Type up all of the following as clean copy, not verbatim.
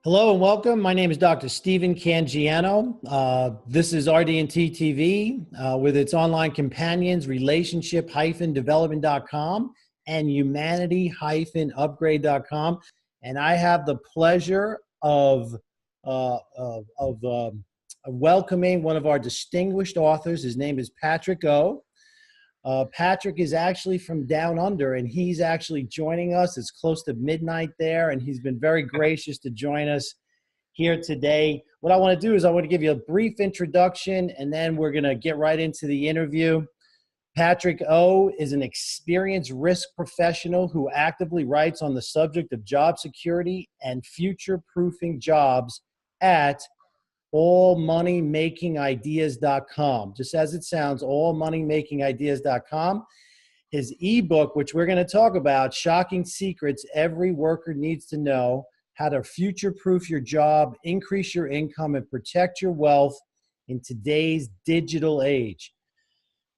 Hello and welcome. My name is Dr. Stephen Cangiano. This is RDT TV with its online companions, relationship-development.com and humanity-upgrade.com. And I have the pleasure of welcoming one of our distinguished authors. His name is Patrick O. Patrick is actually from down under, and he's actually joining us. It's close to midnight there, and he's been very gracious to join us here today. What I want to do is I want to give you a brief introduction, and then we're going to get right into the interview. Patrick O is an experienced risk professional who actively writes on the subject of job security and future-proofing jobs at allmoneymakingideas.com. Just as it sounds, allmoneymakingideas.com. His ebook, which we're going to talk about, Shocking Secrets Every Worker Needs to Know, How to Future-Proof Your Job, Increase Your Income, and Protect Your Wealth in Today's Digital Age,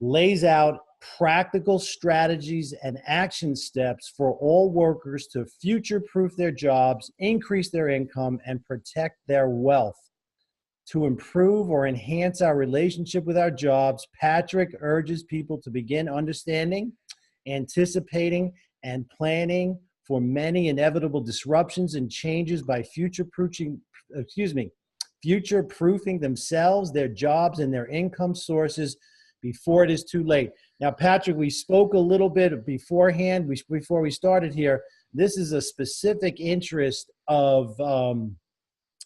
lays out practical strategies and action steps for all workers to future-proof their jobs, increase their income, and protect their wealth. To improve or enhance our relationship with our jobs, Patrick urges people to begin understanding, anticipating, and planning for many inevitable disruptions and changes by future-proofing themselves, their jobs, and their income sources before it is too late. Now, Patrick, we spoke a little bit beforehand, before we started here. This is a specific interest of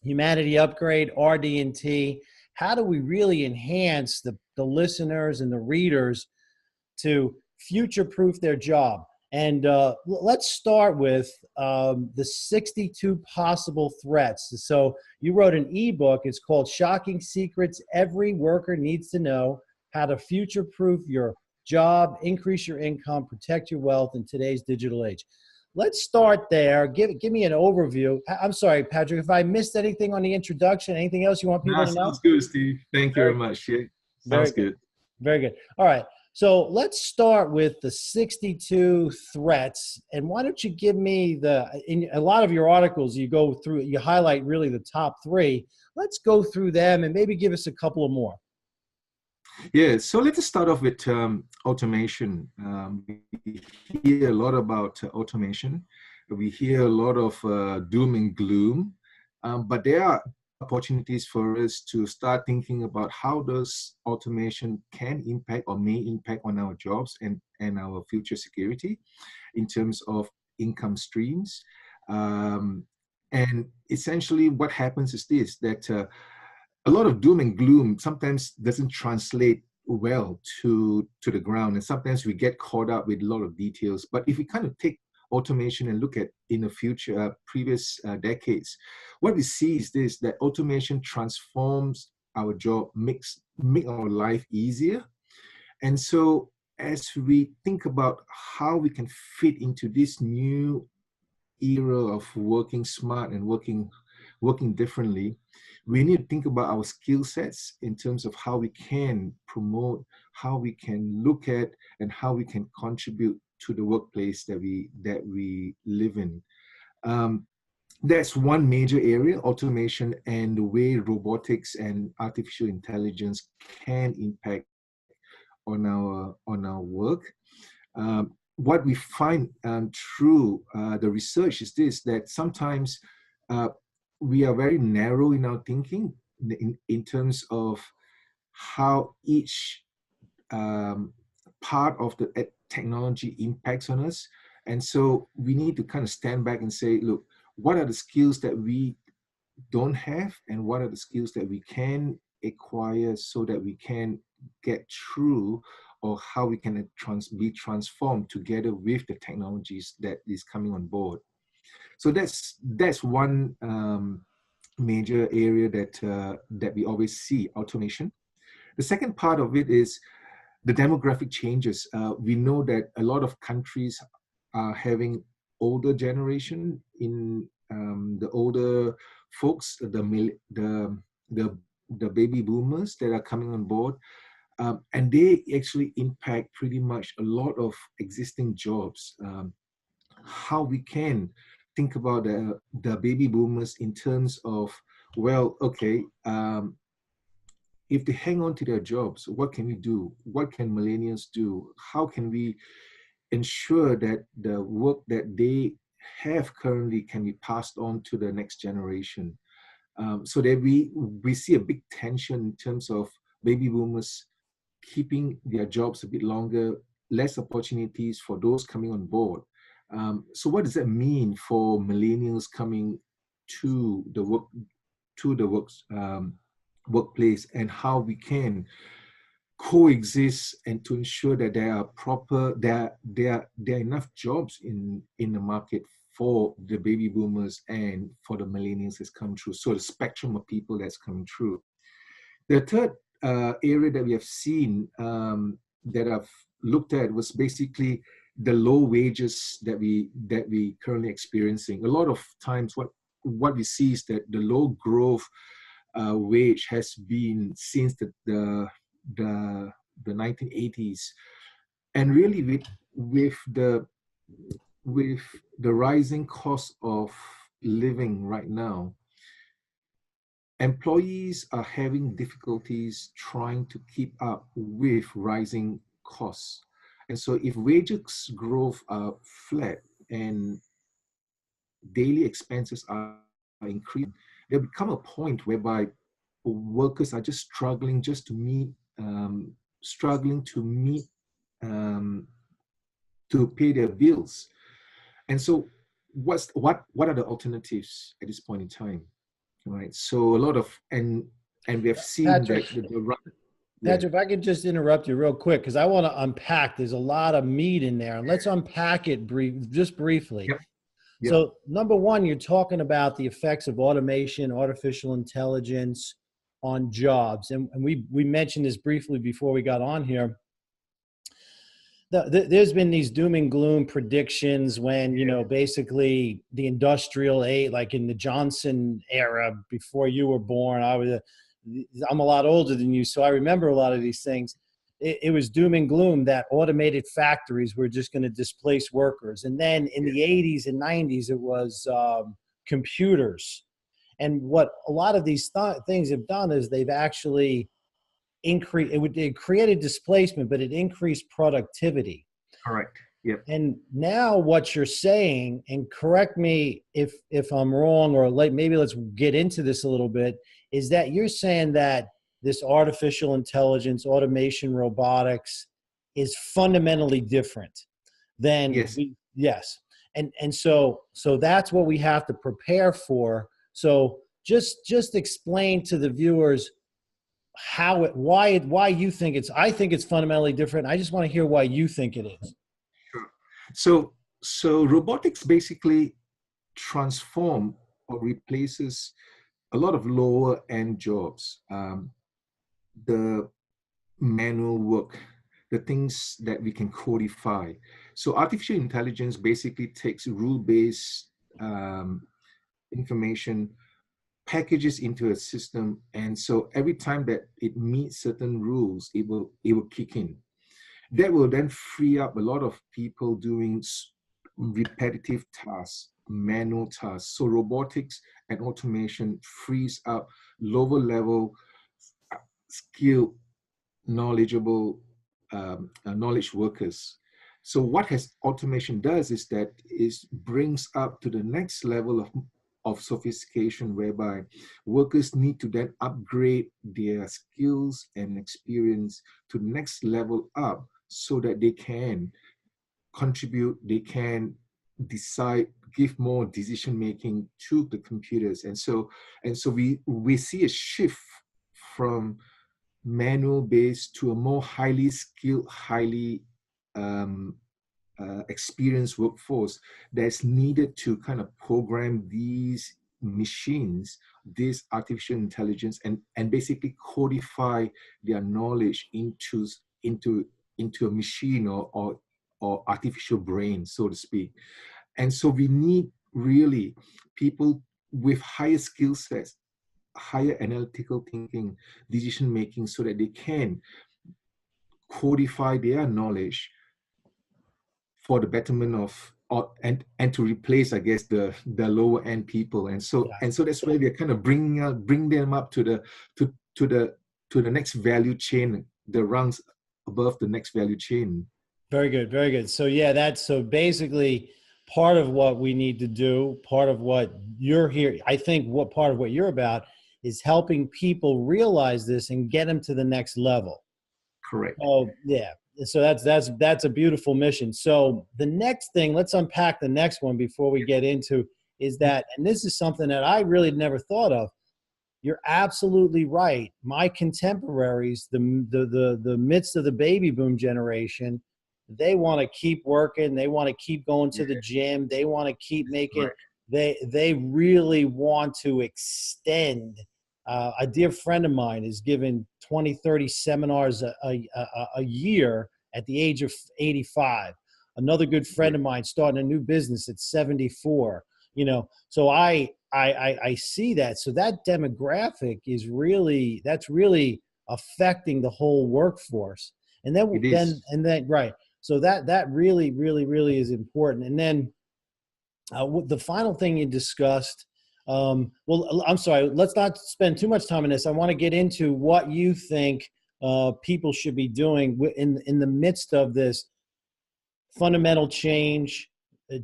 Humanity Upgrade, RD&T. How do we really enhance the listeners and the readers to future-proof their job? And let's start with the 62 possible threats. So you wrote an ebook. It's called Shocking Secrets Every Worker Needs to Know, How to Future-Proof Your Job, Increase Your Income, Protect Your Wealth in Today's Digital Age. Let's start there. Give me an overview. I'm sorry, Patrick, if I missed anything on the introduction, anything else you want people to know? Sounds good, Steve. Thank you very much. Yeah, sounds good. Very good. All right. So let's start with the 62 threats. And why don't you give me in a lot of your articles, you highlight really the top three. Let's go through them and maybe give us a couple of more. Yeah, so let's start off with automation. We hear a lot about automation. We hear a lot of doom and gloom, but there are opportunities for us to start thinking about how does automation can impact or may impact on our jobs and our future security in terms of income streams. And essentially what happens is this, that a lot of doom and gloom sometimes doesn't translate well to the ground. And sometimes we get caught up with a lot of details. But if we kind of take automation and look at in the future, previous decades, what we see is this, that automation transforms our job, make our life easier. And so as we think about how we can fit into this new era of working smart and working differently, we need to think about our skill sets in terms of how we can promote, how we can look at, and how we can contribute to the workplace that we live in. That's one major area, automation, and the way robotics and artificial intelligence can impact on our work. What we find through the research is this, that sometimes we are very narrow in our thinking in terms of how each part of the technology impacts on us. And so we need to kind of stand back and say, look, what are the skills that we don't have and what are the skills that we can acquire so that we can get through, or how we can be transformed together with the technologies that is coming on board. So that's one major area that we always see, automation. The second part of it is the demographic changes. We know that a lot of countries are having older generation in the older folks, the baby boomers that are coming on board. And they actually impact pretty much a lot of existing jobs. How we can think about the baby boomers in terms of, well, okay, if they hang on to their jobs, what can we do? What can millennials do? How can we ensure that the work that they have currently can be passed on to the next generation? So that we see a big tension in terms of baby boomers keeping their jobs a bit longer, less opportunities for those coming on board. So what does that mean for millennials coming to the workplace, and how we can coexist and to ensure that there are enough jobs in the market for the baby boomers and for the millennials that's come through. So the spectrum of people that's coming through. The third area that we have seen, that I've looked at, was basically the low wages that we currently experiencing. A lot of times, what we see is that the low growth wage has been since the 1980s, and really with the rising cost of living right now, employees are having difficulties trying to keep up with rising costs. And so if wages growth are flat and daily expenses are increasing, there become a point whereby workers are just struggling to pay their bills. And so what are the alternatives at this point in time? Right. So a lot of, and we have seen Patrick, that Patrick, if I could just interrupt you real quick, because I want to unpack. There's a lot of meat in there, and let's unpack it briefly. Yep. Yep. So, number one, you're talking about the effects of automation, artificial intelligence on jobs, and we mentioned this briefly before we got on here. There's been these doom and gloom predictions when, basically the industrial age, like in the Johnson era before you were born. I'm a lot older than you, so I remember a lot of these things. It was doom and gloom that automated factories were just going to displace workers. And then in the 80s and 90s, it was computers. And what a lot of these things have done is they've actually it created displacement, but it increased productivity. Correct. Yep. And now what you're saying, and correct me if I'm wrong, or maybe let's get into this a little bit, is that you're saying that this artificial intelligence, automation, robotics is fundamentally different than yes. And so that's what we have to prepare for. So just explain to the viewers why you think I think it's fundamentally different. I just want to hear why you think it is. Sure. So robotics basically transform or replaces a lot of lower end jobs, the manual work, the things that we can codify. So artificial intelligence basically takes rule-based information, packages into a system, and so every time that it meets certain rules, it will kick in. That will then free up a lot of people doing repetitive tasks, manual tasks. So robotics and automation frees up lower level, skilled, knowledgeable knowledge workers. So what has automation does is that it brings up to the next level of sophistication, whereby workers need to then upgrade their skills and experience to the next level up, so that they can contribute, they can decide, give more decision making to the computers. And so we see a shift from manual based to a more highly skilled, highly experienced workforce that's needed to kind of program these machines, this artificial intelligence, and basically codify their knowledge into a machine or artificial brain, so to speak. And so we need really people with higher skill sets, higher analytical thinking, decision making, so that they can codify their knowledge for the betterment of and to replace, I guess, the lower end people. And so that's why we're kind of bring them up to the next value chain, the rungs above the next value chain. Very good, very good. So yeah, that's so basically part of what we need to do, part of what you're here. I think what part of what you're about is helping people realize this and get them to the next level. Correct. Oh yeah. So that's a beautiful mission. So the next thing, let's unpack the next one before we get into is that, and this is something that I really never thought of. You're absolutely right. My contemporaries, the midst of the baby boom generation, they want to keep working. They want to keep going to the gym. They want to keep making. They really want to extend. A dear friend of mine is giving 20, 30 seminars a year at the age of 85. Another good friend of mine starting a new business at 74. You know, so I see that. So that demographic is really, that's really affecting the whole workforce. And then right. So that really, really, really is important. And then the final thing you discussed, well, I'm sorry, let's not spend too much time on this. I want to get into what you think people should be doing in the midst of this fundamental change,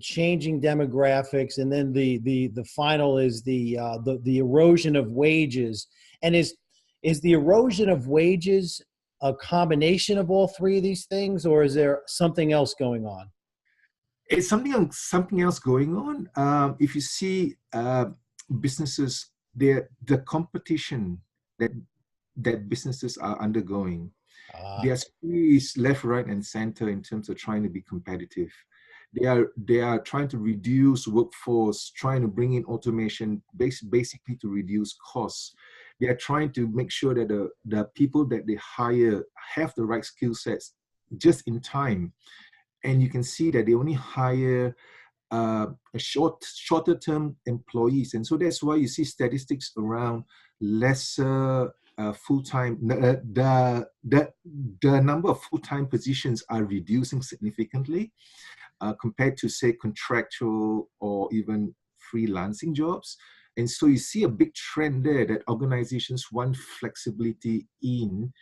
changing demographics, and then the final is the erosion of wages. And is the erosion of wages a combination of all three of these things, or is there something else going on? It's something else going on. If you see businesses, the competition that businesses are undergoing, they are squeezed left, right, and center in terms of trying to be competitive. They are trying to reduce workforce, trying to bring in automation, basically to reduce costs. They are trying to make sure that the people that they hire have the right skill sets just in time. And you can see that they only hire shorter term employees. And so that's why you see statistics around lesser full-time, the number of full-time positions are reducing significantly compared to, say, contractual or even freelancing jobs. And so you see a big trend there that organizations want flexibility in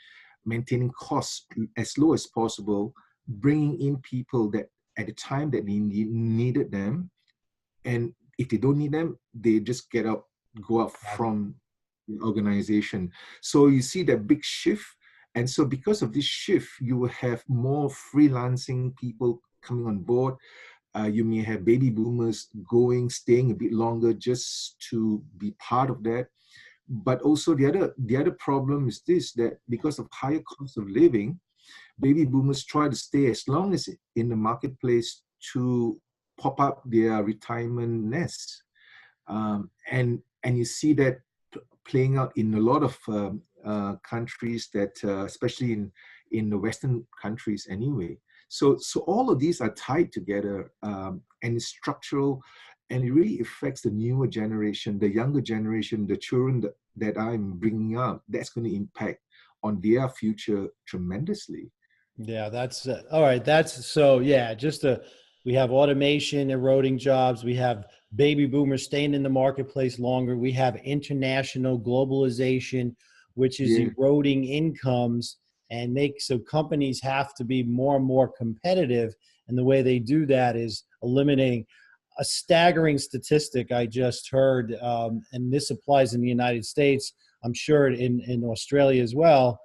maintaining costs as low as possible, bringing in people that at the time that they needed them, and if they don't need them, they just go out from the organization. So you see that big shift. And so because of this shift, you will have more freelancing people coming on board. You may have baby boomers staying a bit longer just to be part of that. But also the other problem is this, that because of higher cost of living, baby boomers try to stay as long as in the marketplace to pop up their retirement nests. And you see that playing out in a lot of countries that, especially in the Western countries anyway. So all of these are tied together, and it's structural, and it really affects the newer generation, the younger generation, the children that I'm bringing up. That's going to impact on their future tremendously. Yeah, that's all right. That's so, yeah, we have automation eroding jobs. We have baby boomers staying in the marketplace longer. We have international globalization, which is eroding incomes so companies have to be more and more competitive. And the way they do that is eliminating a staggering statistic I just heard, and this applies in the United States, I'm sure in Australia as well.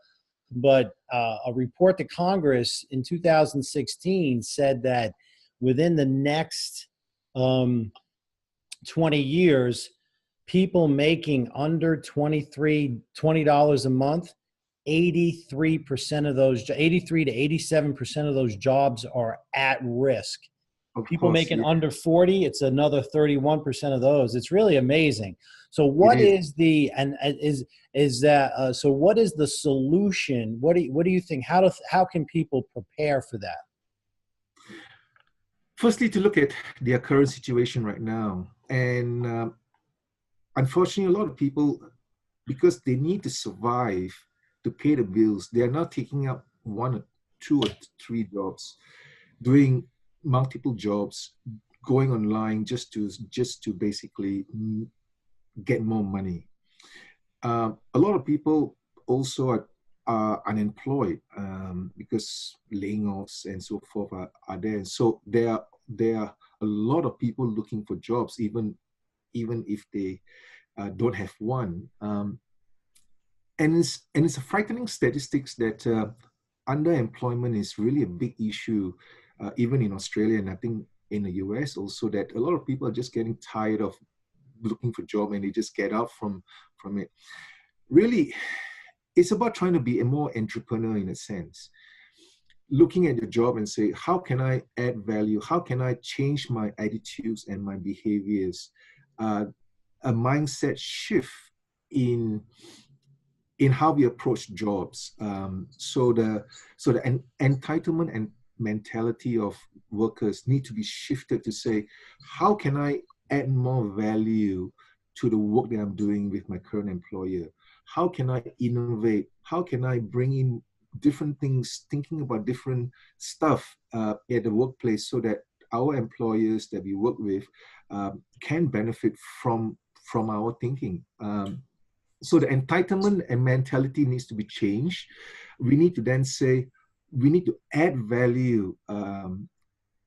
But a report to Congress in 2016 said that within the next 20 years, people making under $20 a month, 83% of those, 83 to 87% of those jobs are at risk. People making under 40, it's another 31% of those. It's really amazing. So what is the so what is the solution? What do you think? How can people prepare for that? Firstly, to look at their current situation right now. And unfortunately, a lot of people, because they need to survive to pay the bills, they are now taking up 1 or 2 or 3 jobs, doing multiple jobs, going online just to basically get more money. A lot of people also are unemployed because laying offs and so forth are there. So there are a lot of people looking for jobs, even if they don't have one. And it's a frightening statistics that underemployment is really a big issue, even in Australia, and I think in the US also, that a lot of people are just getting tired of looking for job and they just get out from it. Really, it's about trying to be a more entrepreneur in a sense, looking at your job and say, how can I add value? How can I change my attitudes and my behaviors? A mindset shift in how we approach jobs. So the entitlement and mentality of workers need to be shifted to say, how can I add more value to the work that I'm doing with my current employer? How can I innovate? How can I bring in different things, thinking about different stuff at the workplace, so that our employers that we work with can benefit from our thinking. So the entitlement and mentality needs to be changed. We need to then say, we need to add value.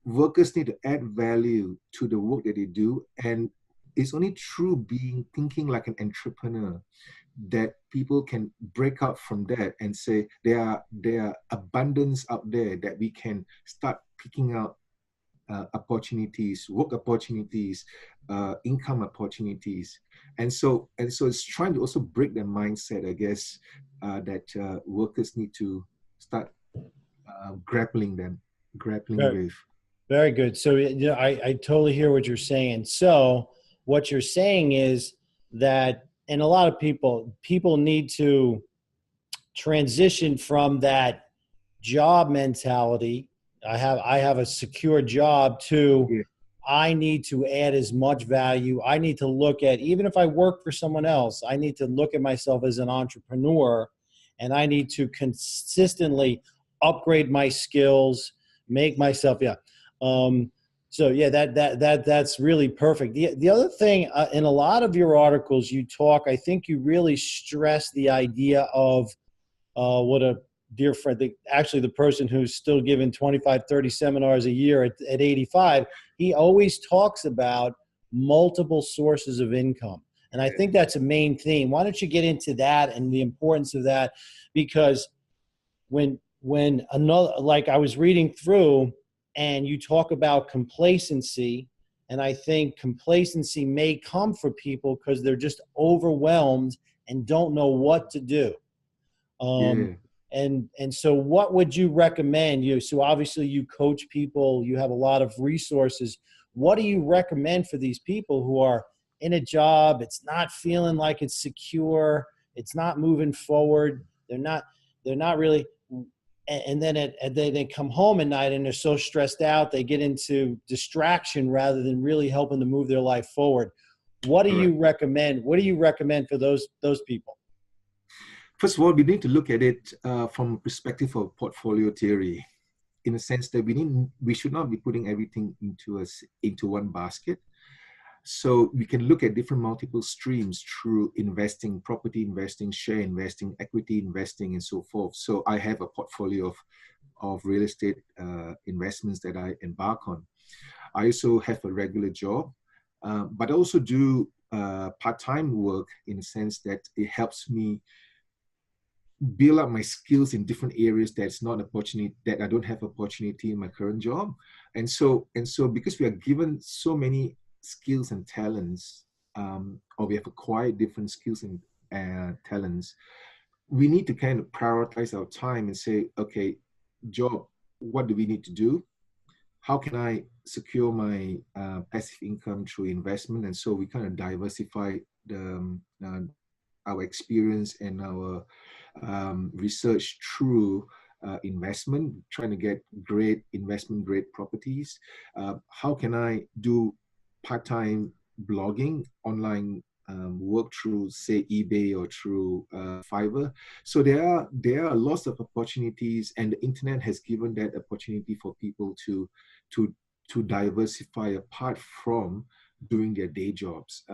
Workers need to add value to the work that they do. And it's only through thinking like an entrepreneur that people can break out from that and say there are abundance out there that we can start picking out opportunities, work opportunities, income opportunities. And so it's trying to also break the mindset, I guess, that workers need to start grappling Very, with. very good. So, I totally hear what you're saying. So what you're saying is that, and a lot of people need to transition from that job mentality. I have a secure job to, Yeah, I need to add as much value. I need to look at, even if I work for someone else, I need to look at myself as an entrepreneur, and I need to consistently upgrade my skills, make myself, yeah. So yeah, that's really perfect. The other thing, in a lot of your articles, you talk, I think you really stress the idea of what a dear friend, actually the person who's still giving 25, 30 seminars a year at 85, he always talks about multiple sources of income. And I think that's a main theme. Why don't you get into that and the importance of that? Because when another, like I was reading through, and you talk about complacency, and I think complacency may come for people because they're just overwhelmed and don't know what to do. yeah. And so what would you recommend? So obviously you coach people, you have a lot of resources. What do you recommend for these people who are in a job, it's not feeling like it's secure, it's not moving forward, they're not really, and then they come home at night and they're so stressed out, they get into distraction rather than really helping to move their life forward. What do Correct. you recommend? What do you recommend for those people? First of all, we need to look at it from a perspective of portfolio theory, in a sense that we should not be putting everything into one basket. So we can look at different multiple streams through investing, property investing, share investing, equity investing, and so forth. So I have a portfolio of real estate investments that I embark on. I also have a regular job, but I also do part-time work, in the sense that it helps me build up my skills in different areas that's not opportunity, that I don't have opportunity in my current job. And so because we are given so many skills and talents, or we have acquired different skills and talents, we need to kind of prioritize our time and say, okay, job, what do we need to do? How can I secure my passive income through investment? And so we kind of diversify our experience and our research through investment, trying to get great investment grade properties. How can I do part-time blogging, online work through, say, eBay or through Fiverr? So there are lots of opportunities, and the internet has given that opportunity for people to to diversify apart from doing their day jobs.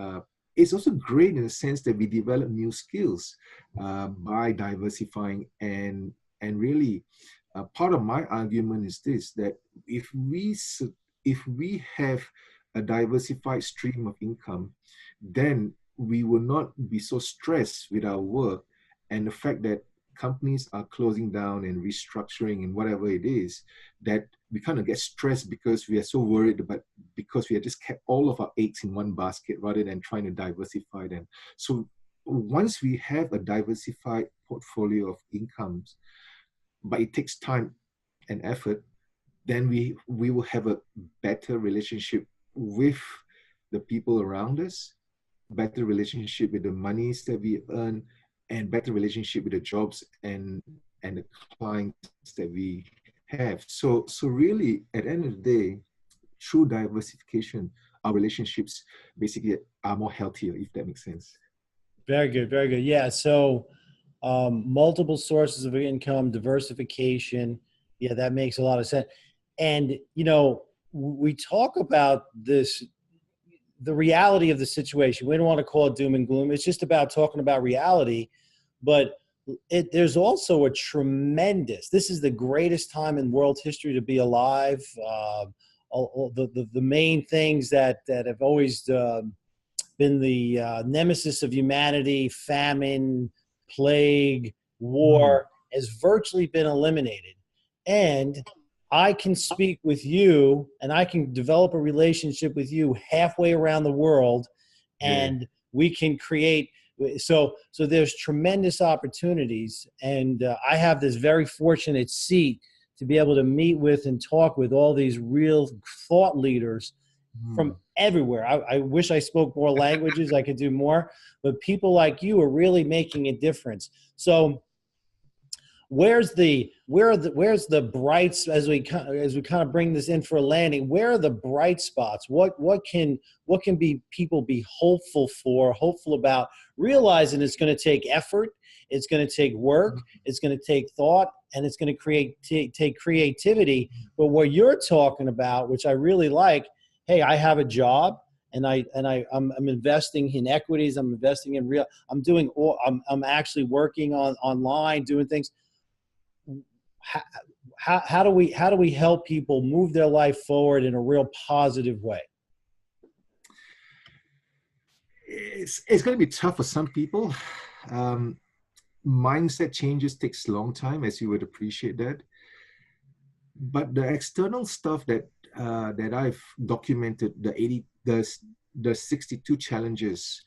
It's also great in the sense that we develop new skills by diversifying, and really part of my argument is this, that if we have a diversified stream of income, then we will not be so stressed with our work, and the fact that companies are closing down and restructuring and whatever it is, that we kind of get stressed because we are so worried about, because we have just kept all of our eggs in one basket rather than trying to diversify them. So once we have a diversified portfolio of incomes, but it takes time and effort, then we will have a better relationship with the people around us, better relationship with the monies that we earn, and better relationship with the jobs and the clients that we have. So really, at the end of the day, through diversification, our relationships basically are more healthier, if that makes sense. Very good, very good. Yeah, so multiple sources of income, diversification. Yeah, that makes a lot of sense. And, you know, we talk about this, the reality of the situation. We don't want to call it doom and gloom. It's just about talking about reality. But there's also a tremendous, this is the greatest time in world history to be alive. All the main things that have always been the nemesis of humanity, famine, plague, war, has virtually been eliminated. And I can speak with you and I can develop a relationship with you halfway around the world, and we can create. So there's tremendous opportunities. And I have this very fortunate seat to be able to meet with and talk with all these real thought leaders from everywhere. I wish I spoke more languages. I could do more, but people like you are really making a difference. So where's the brights, as we kind of bring this in for a landing? Where are the bright spots? What can people be hopeful about, realizing it's going to take effort, it's going to take work, it's going to take thought, and it's going to take creativity. But what you're talking about, which I really like, hey, I have a job, and I'm investing in equities, I'm investing in real, I'm actually working online, doing things. How do we help people move their life forward in a real positive way? It's going to be tough for some people. Mindset changes takes a long time, as you would appreciate that. But the external stuff that I've documented, the 62 challenges,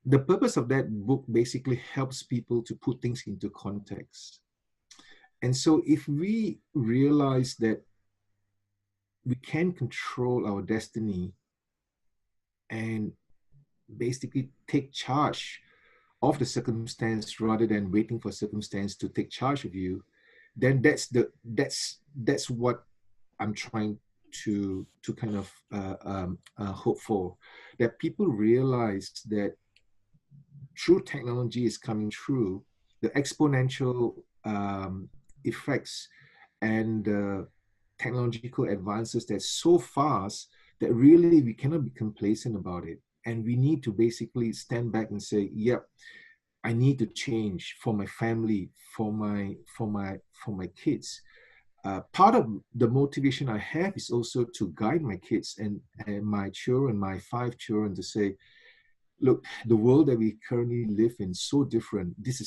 the purpose of that book basically helps people to put things into context. And so if we realize that we can control our destiny and basically take charge of the circumstance rather than waiting for circumstance to take charge of you, then that's what I'm trying to kind of hope for, that people realize that true technology is coming through, the exponential effects and technological advances that's so fast that really we cannot be complacent about it. And we need to basically stand back and say, yep, I need to change for my family, for my kids. Part of the motivation I have is also to guide my kids and my children, my 5 children, to say, look, the world that we currently live in is so different. This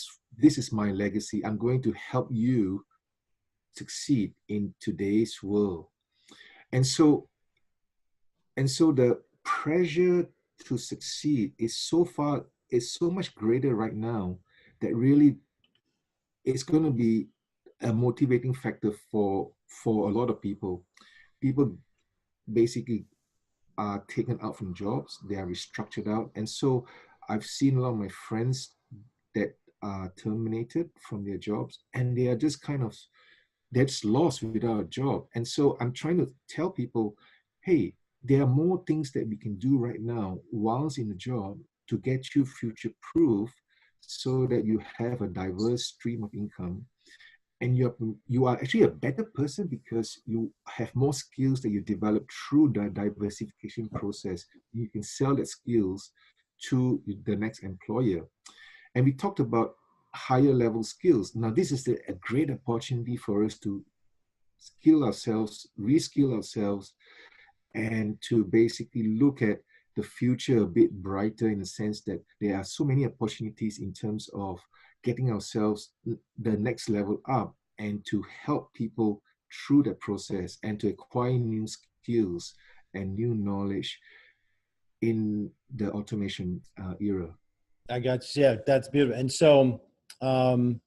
is my legacy. I'm going to help you succeed in today's world. And so the pressure to succeed is so much greater right now, that really it's going to be a motivating factor for a lot of people. People basically are taken out from jobs, they are restructured out. And so I've seen a lot of my friends that are terminated from their jobs, and they are just they're just lost without a job. And so I'm trying to tell people, hey, there are more things that we can do right now whilst in the job to get you future proof, so that you have a diverse stream of income. and you are actually a better person because you have more skills that you develop through the diversification process. You can sell that skills to the next employer. And we talked about higher level skills. Now, this is a great opportunity for us to skill ourselves, reskill ourselves, and to basically look at the future a bit brighter, in the sense that there are so many opportunities in terms of getting ourselves the next level up, and to help people through that process and to acquire new skills and new knowledge in the automation era. I got you. Yeah, that's beautiful. And so, um,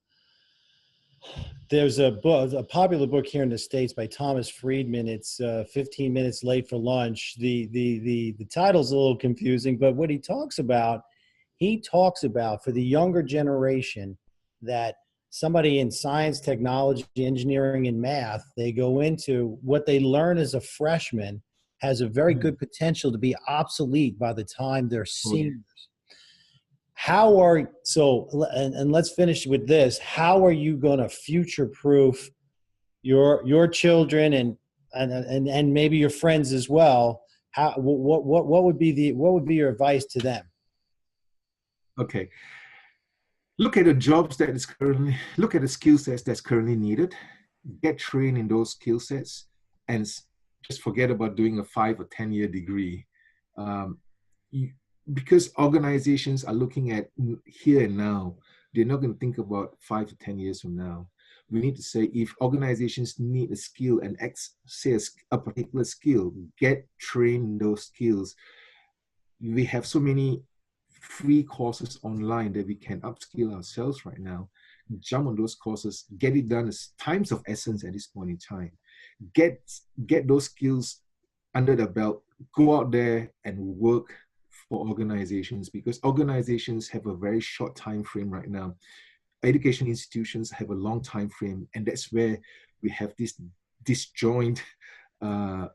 there's a book, a popular book here in the States by Thomas Friedman. It's 15 Minutes Late for Lunch. The title's a little confusing, but what he talks about for the younger generation, that somebody in science, technology, engineering, and math, they go into what they learn as a freshman has a very good potential to be obsolete by the time they're seniors. How are so and let's finish with this. How are you going to future proof your children and maybe your friends as well? How what would be your advice to them? Okay. Look at the jobs that is currently, look at the skill sets that's currently needed, get trained in those skill sets, and just forget about doing a 5 or 10-year degree. Um, you, because organizations are looking at here and now, they're not going to think about 5 to 10 years from now. We need to say, if organizations need a skill and say a particular skill, get trained in those skills. We have so many free courses online that we can upskill ourselves right now. Jump on those courses, get it done. As times of essence at this point in time. Get those skills under the belt. Go out there and work for organizations, because organizations have a very short time frame right now. Education institutions have a long time frame, and that's where we have this disjoint a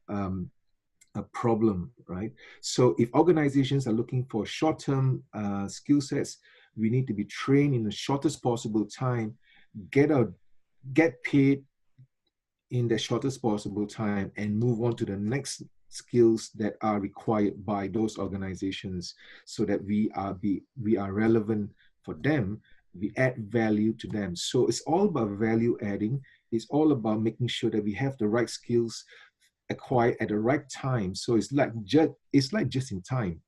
problem, right? So if organizations are looking for short-term skill sets, we need to be trained in the shortest possible time, get paid in the shortest possible time, and move on to the next skills that are required by those organizations, so that we are relevant for them, we add value to them. So it's all about value adding. It's all about making sure that we have the right skills acquired at the right time. So it's like just in time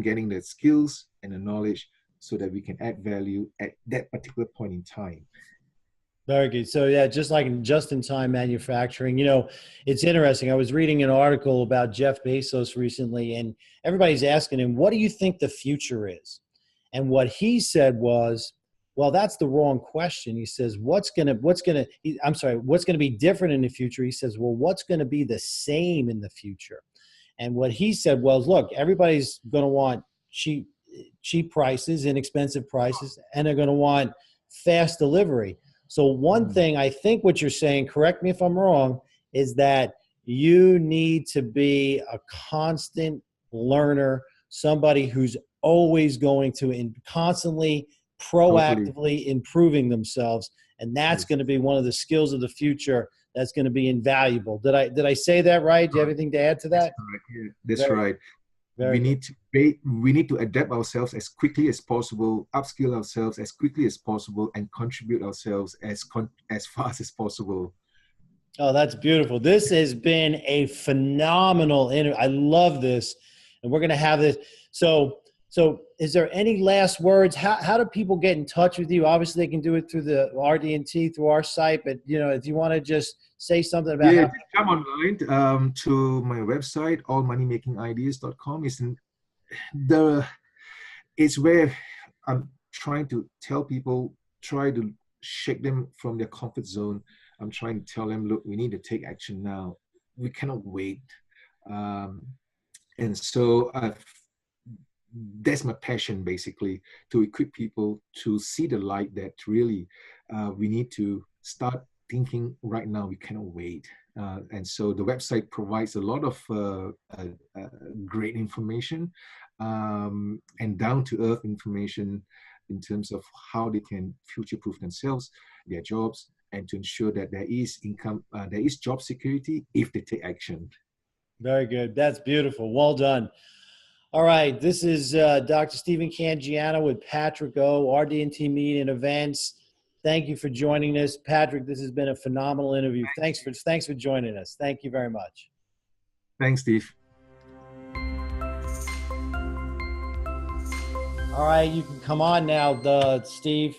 getting the skills and the knowledge, so that we can add value at that particular point in time. Very good. So yeah, just like in just-in-time manufacturing, it's interesting. I was reading an article about Jeff Bezos recently, and everybody's asking him, "What do you think the future is?" And what he said was, "Well, that's the wrong question." He says, what's going to be different in the future?" He says, "Well, what's going to be the same in the future?" And what he said was, "Look, everybody's going to want cheap prices, inexpensive prices, and they're going to want fast delivery. So one thing I think what you're saying, correct me if I'm wrong, is that you need to be a constant learner, somebody who's always going to constantly proactively improving themselves, and that's going to be one of the skills of the future that's going to be invaluable." Did I say that right? Do you have anything to add to that? That's right. We need to adapt ourselves as quickly as possible, upskill ourselves as quickly as possible, and contribute ourselves as fast as possible. Oh, that's beautiful. This has been a phenomenal interview. I love this, and we're going to have this. So is there any last words? How do people get in touch with you? Obviously, they can do it through the RD&T, through our site, but if you want to just say something about come online to my website, allmoneymakingideas.com. It's where I'm trying to tell people, try to shake them from their comfort zone. I'm trying to tell them, look, we need to take action now. We cannot wait. And so that's my passion, basically, to equip people to see the light that really we need to start thinking right now. We cannot wait. And so the website provides a lot of great information and down-to-earth information in terms of how they can future-proof themselves. their jobs, and to ensure that there is income, there is job security if they take action. Very good. That's beautiful. Well done. All right. This is Dr. Stephen Cangiano with Patrick O, RDT.Media and Events. Thank you for joining us. Patrick, this has been a phenomenal interview. Thanks for joining us. Thank you very much. Thanks, Steve. All right, you can come on now, Steve.